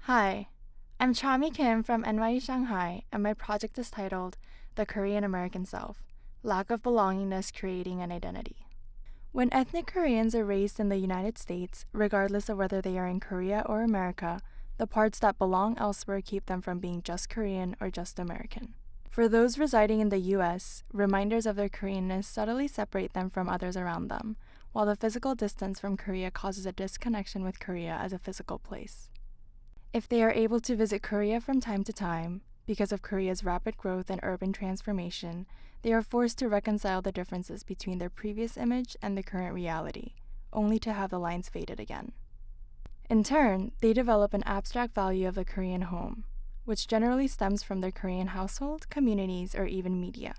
Hi, I'm Chami Kim from NYU Shanghai, and my project is titled The Korean American Self: Lack of Belongingness Creating an Identity. When ethnic Koreans are raised in the United States, regardless of whether they are in Korea or America, the parts that belong elsewhere keep them from being just Korean or just American. For those residing in the US, reminders of their Koreanness subtly separate them from others around them, while the physical distance from Korea causes a disconnection with Korea as a physical place. If they are able to visit Korea from time to time, because of Korea's rapid growth and urban transformation, they are forced to reconcile the differences between their previous image and the current reality, only to have the lines faded again. In turn, they develop an abstract value of the Korean home, which generally stems from their Korean household, communities, or even media.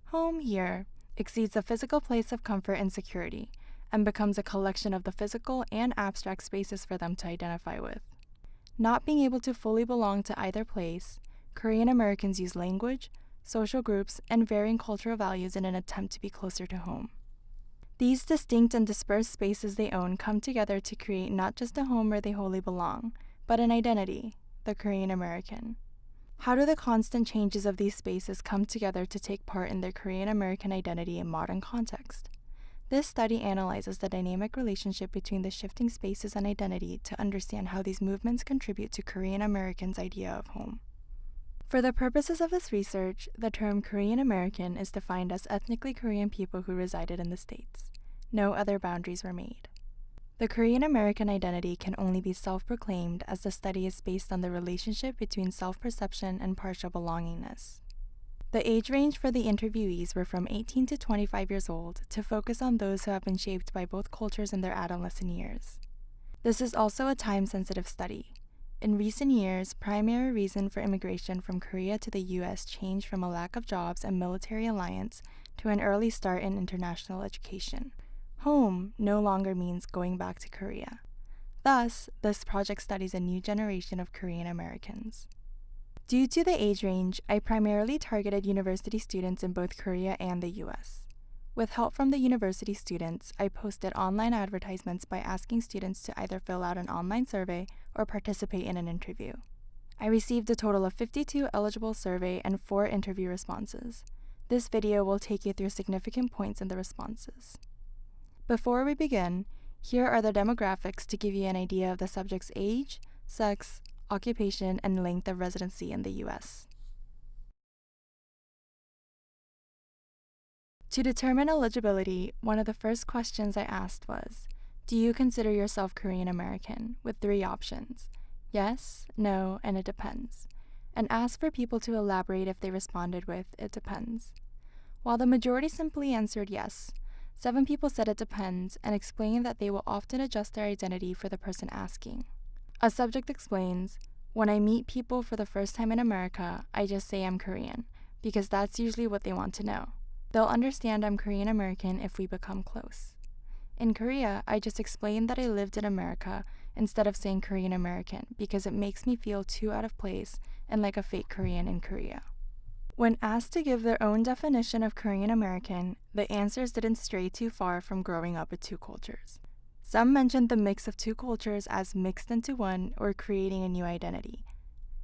Home, here, exceeds a physical place of comfort and security, and becomes a collection of the physical and abstract spaces for them to identify with. Not being able to fully belong to either place, Korean Americans use language, social groups, and varying cultural values in an attempt to be closer to home. These distinct and dispersed spaces they own come together to create not just a home where they wholly belong, but an identity, the Korean American. How do the constant changes of these spaces come together to take part in their Korean American identity in modern context? This study analyzes the dynamic relationship between the shifting spaces and identity to understand how these movements contribute to Korean Americans' idea of home. For the purposes of this research, the term Korean American is defined as ethnically Korean people who resided in the States. No other boundaries were made. The Korean American identity can only be self-proclaimed as the study is based on the relationship between self-perception and partial belongingness. The age range for the interviewees were from 18 to 25 years old to focus on those who have been shaped by both cultures in their adolescent years. This is also a time-sensitive study. In recent years, primary reason for immigration from Korea to the US changed from a lack of jobs and military alliance to an early start in international education. Home no longer means going back to Korea. Thus, this project studies a new generation of Korean Americans. Due to the age range, I primarily targeted university students in both Korea and the US. With help from the university students, I posted online advertisements by asking students to either fill out an online survey or participate in an interview. I received a total of 52 eligible survey and 4 interview responses. This video will take you through significant points in the responses. Before we begin, here are the demographics to give you an idea of the subject's age, sex, occupation, and length of residency in the US. To determine eligibility, one of the first questions I asked was, do you consider yourself Korean American, with 3 options: yes, no, and it depends, and asked for people to elaborate if they responded with, it depends. While the majority simply answered yes, 7 people said it depends and explained that they will often adjust their identity for the person asking. A subject explains, when I meet people for the first time in America, I just say I'm Korean, because that's usually what they want to know. They'll understand I'm Korean American if we become close. In Korea, I just explain that I lived in America instead of saying Korean American because it makes me feel too out of place and like a fake Korean in Korea. When asked to give their own definition of Korean American, the answers didn't stray too far from growing up with 2 cultures. Some mentioned the mix of 2 cultures as mixed into one or creating a new identity,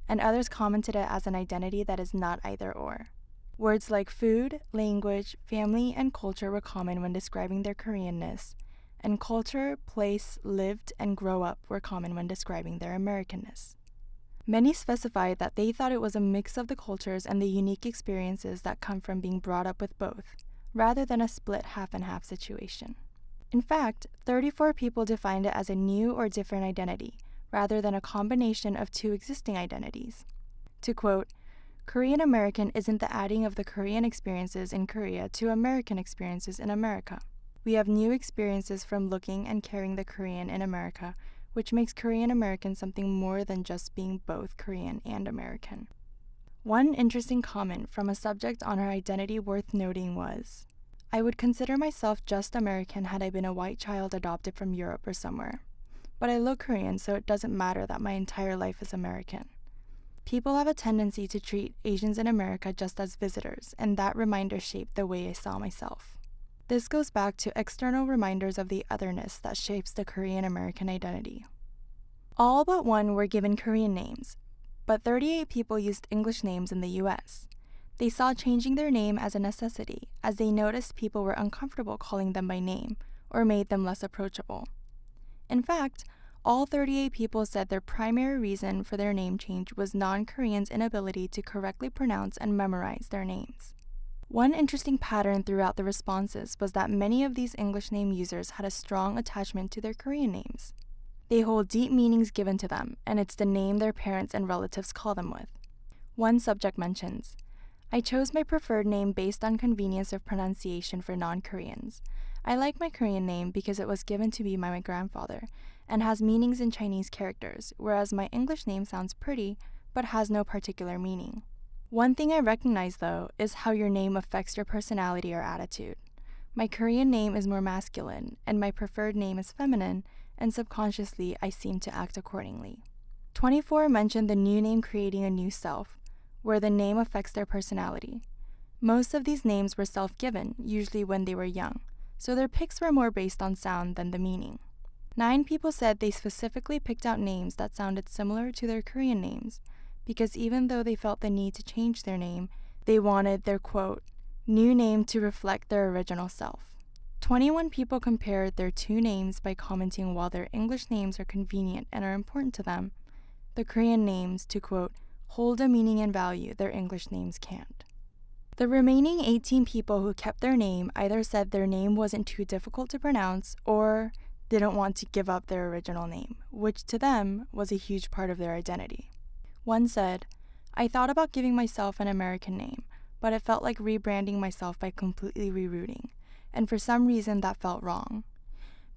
and others commented it as an identity that is not either or. Words like food, language, family, and culture were common when describing their Koreanness, and culture, place, lived, and grow up were common when describing their Americanness. Many specified that they thought it was a mix of the cultures and the unique experiences that come from being brought up with both, rather than a split half-and-half situation. In fact, 34 people defined it as a new or different identity, rather than a combination of 2 existing identities. To quote, Korean American isn't the adding of the Korean experiences in Korea to American experiences in America. We have new experiences from looking and carrying the Korean in America, which makes Korean American something more than just being both Korean and American. One interesting comment from a subject on her identity worth noting was, I would consider myself just American had I been a white child adopted from Europe or somewhere. But I look Korean, so it doesn't matter that my entire life is American. People have a tendency to treat Asians in America just as visitors, and that reminder shaped the way I saw myself. This goes back to external reminders of the otherness that shapes the Korean American identity. All but one were given Korean names, but 38 people used English names in the US. They saw changing their name as a necessity, as they noticed people were uncomfortable calling them by name or made them less approachable. In fact, all 38 people said their primary reason for their name change was non-Koreans' inability to correctly pronounce and memorize their names. One interesting pattern throughout the responses was that many of these English name users had a strong attachment to their Korean names. They hold deep meanings given to them, and it's the name their parents and relatives call them with. One subject mentions, "I chose my preferred name based on convenience of pronunciation for non-Koreans. I like my Korean name because it was given to me by my grandfather and has meanings in Chinese characters, whereas my English name sounds pretty but has no particular meaning." One thing I recognize, though, is how your name affects your personality or attitude. My Korean name is more masculine, and my preferred name is feminine, and subconsciously I seem to act accordingly. 24 mentioned the new name creating a new self, where the name affects their personality. Most of these names were self-given, usually when they were young, so their picks were more based on sound than the meaning. 9 people said they specifically picked out names that sounded similar to their Korean names, because even though they felt the need to change their name, they wanted their, quote, new name to reflect their original self. 21 people compared their two names by commenting while their English names are convenient and are important to them, the Korean names to, quote, hold a meaning and value their English names can't. The remaining 18 people who kept their name either said their name wasn't too difficult to pronounce or didn't want to give up their original name, which to them was a huge part of their identity. One said, "I thought about giving myself an American name, but it felt like rebranding myself by completely rerouting, and for some reason that felt wrong.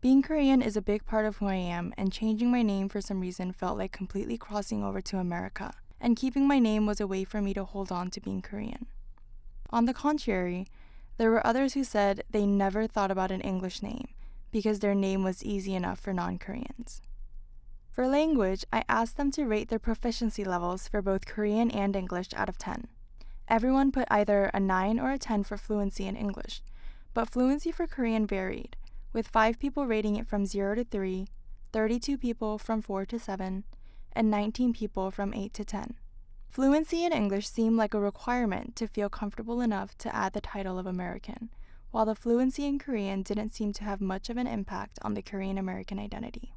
Being Korean is a big part of who I am, and changing my name for some reason felt like completely crossing over to America, and keeping my name was a way for me to hold on to being Korean." On the contrary, there were others who said they never thought about an English name because their name was easy enough for non-Koreans. For language, I asked them to rate their proficiency levels for both Korean and English out of 10. Everyone put either a 9 or a 10 for fluency in English, but fluency for Korean varied, with 5 people rating it from 0 to 3, 32 people from 4 to 7, and 19 people from 8 to 10. Fluency in English seemed like a requirement to feel comfortable enough to add the title of American, while the fluency in Korean didn't seem to have much of an impact on the Korean American identity.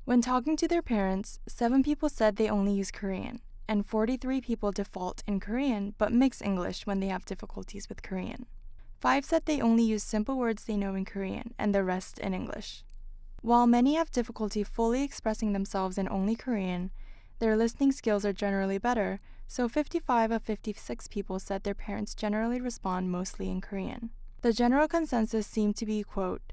When talking to their parents, 7 people said they only use Korean, and 43 people default in Korean but mix English when they have difficulties with Korean. 5 said they only use simple words they know in Korean and the rest in English. While many have difficulty fully expressing themselves in only Korean, their listening skills are generally better, so 55 of 56 people said their parents generally respond mostly in Korean. The general consensus seemed to be, quote,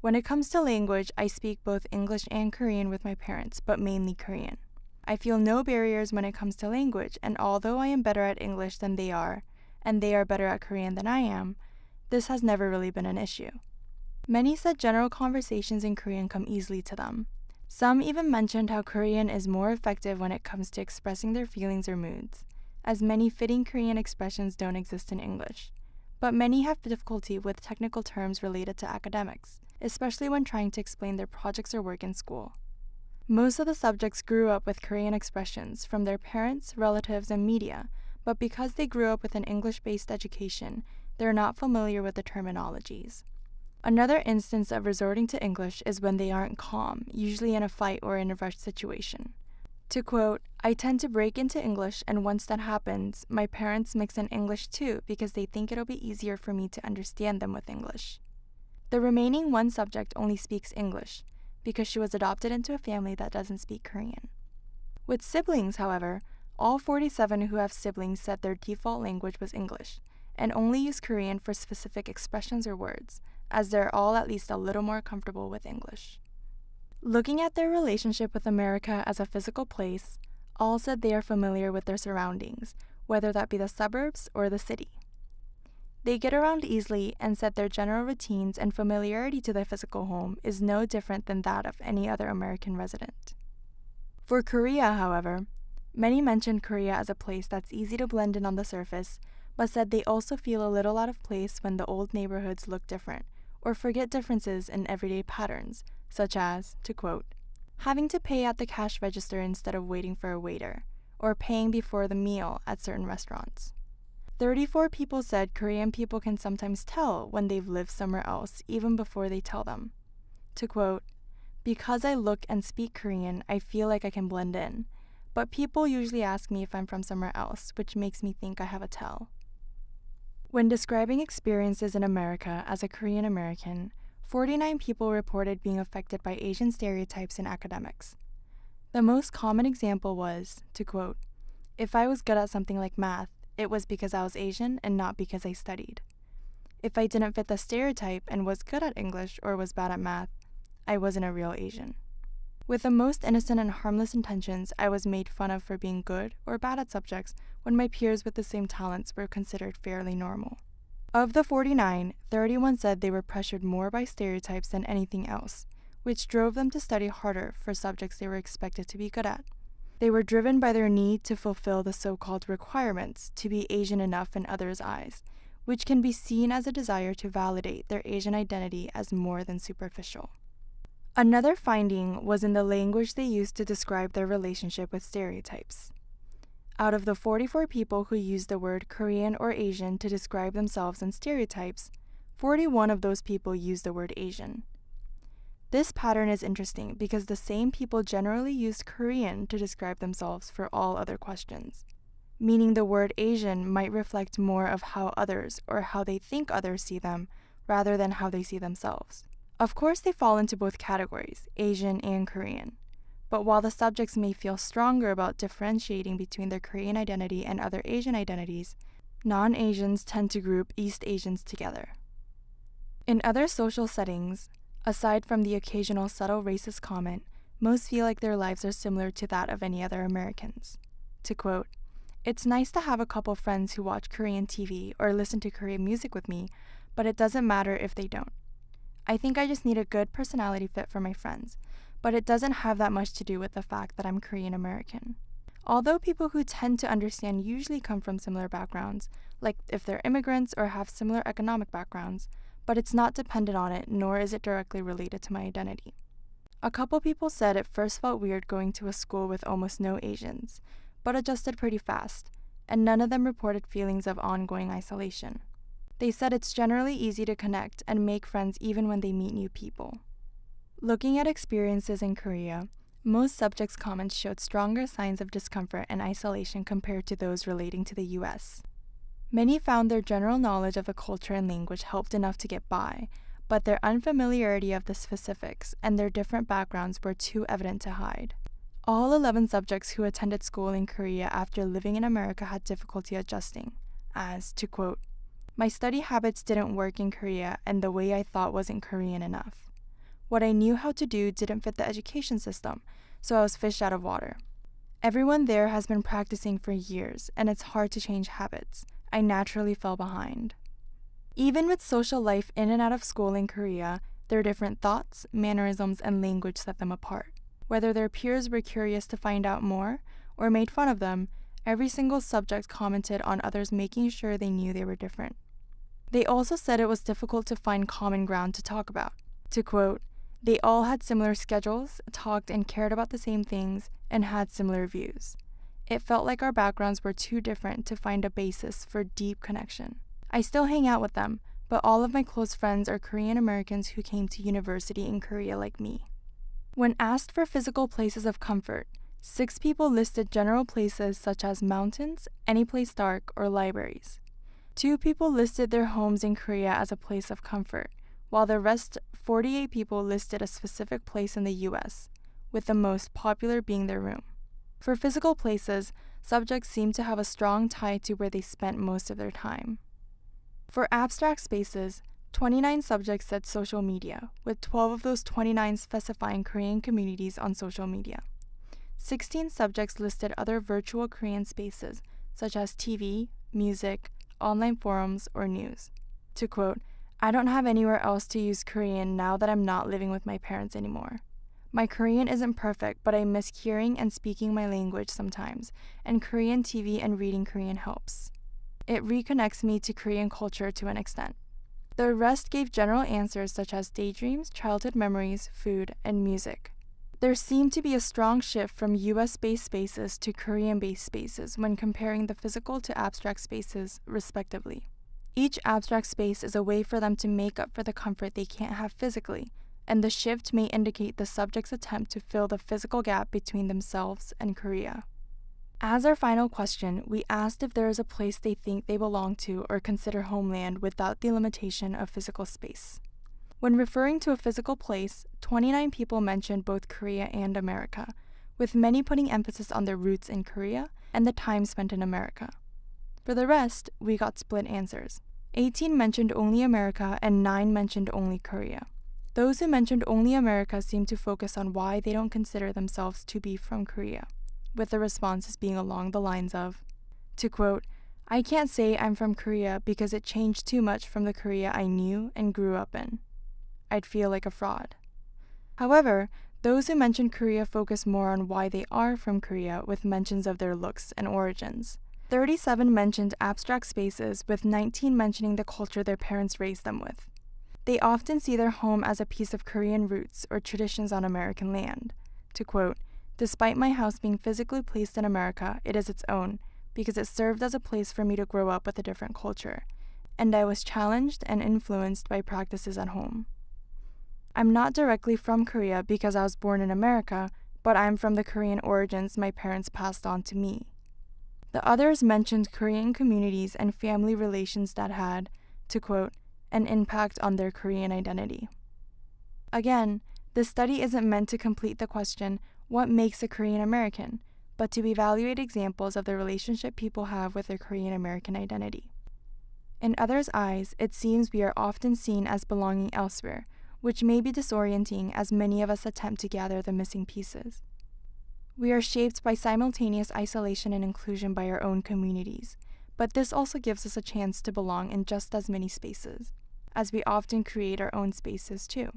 "When it comes to language, I speak both English and Korean with my parents, but mainly Korean. I feel no barriers when it comes to language, and although I am better at English than they are, and they are better at Korean than I am, this has never really been an issue." Many said general conversations in Korean come easily to them. Some even mentioned how Korean is more effective when it comes to expressing their feelings or moods, as many fitting Korean expressions don't exist in English. But many have difficulty with technical terms related to academics, especially when trying to explain their projects or work in school. Most of the subjects grew up with Korean expressions from their parents, relatives, and media, but because they grew up with an English-based education, they're not familiar with the terminologies. Another instance of resorting to English is when they aren't calm, usually in a fight or in a rushed situation. To quote, "I tend to break into English, and once that happens, my parents mix in English too because they think it'll be easier for me to understand them with English." The remaining one subject only speaks English because she was adopted into a family that doesn't speak Korean. With siblings, however, all 47 who have siblings said their default language was English and only use Korean for specific expressions or words, as they're all at least a little more comfortable with English. Looking at their relationship with America as a physical place, all said they are familiar with their surroundings, whether that be the suburbs or the city. They get around easily and said their general routines and familiarity to their physical home is no different than that of any other American resident. For Korea, however, many mentioned Korea as a place that's easy to blend in on the surface, but said they also feel a little out of place when the old neighborhoods look different, or forget differences in everyday patterns, such as, to quote, having to pay at the cash register instead of waiting for a waiter, or paying before the meal at certain restaurants. 34 people said Korean people can sometimes tell when they've lived somewhere else even before they tell them. To quote, "Because I look and speak Korean, I feel like I can blend in, but people usually ask me if I'm from somewhere else, which makes me think I have a tell." When describing experiences in America as a Korean American, 49 people reported being affected by Asian stereotypes in academics. The most common example was, to quote, "If I was good at something like math, it was because I was Asian and not because I studied. If I didn't fit the stereotype and was good at English or was bad at math, I wasn't a real Asian. With the most innocent and harmless intentions, I was made fun of for being good or bad at subjects when my peers with the same talents were considered fairly normal." Of the 49, 31 said they were pressured more by stereotypes than anything else, which drove them to study harder for subjects they were expected to be good at. They were driven by their need to fulfill the so-called requirements to be Asian enough in others' eyes, which can be seen as a desire to validate their Asian identity as more than superficial. Another finding was in the language they used to describe their relationship with stereotypes. Out of the 44 people who used the word Korean or Asian to describe themselves and stereotypes, 41 of those people used the word Asian. This pattern is interesting because the same people generally used Korean to describe themselves for all other questions, meaning the word Asian might reflect more of how others or how they think others see them rather than how they see themselves. Of course, they fall into both categories, Asian and Korean. But while the subjects may feel stronger about differentiating between their Korean identity and other Asian identities, non-Asians tend to group East Asians together. In other social settings, aside from the occasional subtle racist comment, most feel like their lives are similar to that of any other Americans. To quote, "It's nice to have a couple friends who watch Korean TV or listen to Korean music with me, but it doesn't matter if they don't. I think I just need a good personality fit for my friends, but it doesn't have that much to do with the fact that I'm Korean American." Although people who tend to understand usually come from similar backgrounds, like if they're immigrants or have similar economic backgrounds, but it's not dependent on it, nor is it directly related to my identity. A couple people said it first felt weird going to a school with almost no Asians, but adjusted pretty fast, and none of them reported feelings of ongoing isolation. They said it's generally easy to connect and make friends even when they meet new people. Looking at experiences in Korea, most subjects' comments showed stronger signs of discomfort and isolation compared to those relating to the US. Many found their general knowledge of the culture and language helped enough to get by, but their unfamiliarity of the specifics and their different backgrounds were too evident to hide. All 11 subjects who attended school in Korea after living in America had difficulty adjusting, as, to quote, "My study habits didn't work in Korea and the way I thought wasn't Korean enough. What I knew how to do didn't fit the education system, so I was fished out of water. Everyone there has been practicing for years, and it's hard to change habits. I naturally fell behind." Even with social life in and out of school in Korea, their different thoughts, mannerisms, and language set them apart. Whether their peers were curious to find out more or made fun of them, every single subject commented on others making sure they knew they were different. They also said it was difficult to find common ground to talk about. To quote, "They all had similar schedules, talked and cared about the same things, and had similar views. It felt like our backgrounds were too different to find a basis for deep connection. I still hang out with them, but all of my close friends are Korean Americans who came to university in Korea like me." When asked for physical places of comfort, 6 people listed general places such as mountains, any place dark, or libraries. 2 people listed their homes in Korea as a place of comfort, while the rest 48 people listed a specific place in the US, with the most popular being their room. For physical places, subjects seem to have a strong tie to where they spent most of their time. For abstract spaces, 29 subjects said social media, with 12 of those 29 specifying Korean communities on social media. 16 subjects listed other virtual Korean spaces, such as TV, music, online forums, or news. To quote, "I don't have anywhere else to use Korean now that I'm not living with my parents anymore. My Korean isn't perfect, but I miss hearing and speaking my language sometimes, and Korean TV and reading Korean helps. It reconnects me to Korean culture to an extent." The rest gave general answers such as daydreams, childhood memories, food, and music. There seemed to be a strong shift from US-based spaces to Korean-based spaces when comparing the physical to abstract spaces, respectively. Each abstract space is a way for them to make up for the comfort they can't have physically, and the shift may indicate the subject's attempt to fill the physical gap between themselves and Korea. As our final question, we asked if there is a place they think they belong to or consider homeland without the limitation of physical space. When referring to a physical place, 29 people mentioned both Korea and America, with many putting emphasis on their roots in Korea and the time spent in America. For the rest, we got split answers. 18 mentioned only America and 9 mentioned only Korea. Those who mentioned only America seemed to focus on why they don't consider themselves to be from Korea, with the responses being along the lines of, to quote, "I can't say I'm from Korea because it changed too much from the Korea I knew and grew up in. I'd feel like a fraud." However, those who mentioned Korea focus more on why they are from Korea with mentions of their looks and origins. 37 mentioned abstract spaces, with 19 mentioning the culture their parents raised them with. They often see their home as a piece of Korean roots or traditions on American land. To quote, "Despite my house being physically placed in America, it is its own, because it served as a place for me to grow up with a different culture, and I was challenged and influenced by practices at home. I'm not directly from Korea because I was born in America, but I'm from the Korean origins my parents passed on to me." The others mentioned Korean communities and family relations that had, to quote, "an impact on their Korean identity." Again, this study isn't meant to complete the question, what makes a Korean American, but to evaluate examples of the relationship people have with their Korean American identity. In others' eyes, it seems we are often seen as belonging elsewhere, which may be disorienting as many of us attempt to gather the missing pieces. We are shaped by simultaneous isolation and inclusion by our own communities, but this also gives us a chance to belong in just as many spaces, as we often create our own spaces too.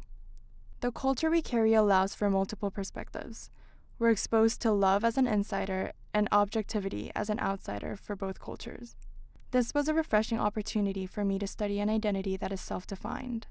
The culture we carry allows for multiple perspectives. We're exposed to love as an insider and objectivity as an outsider for both cultures. This was a refreshing opportunity for me to study an identity that is self-defined.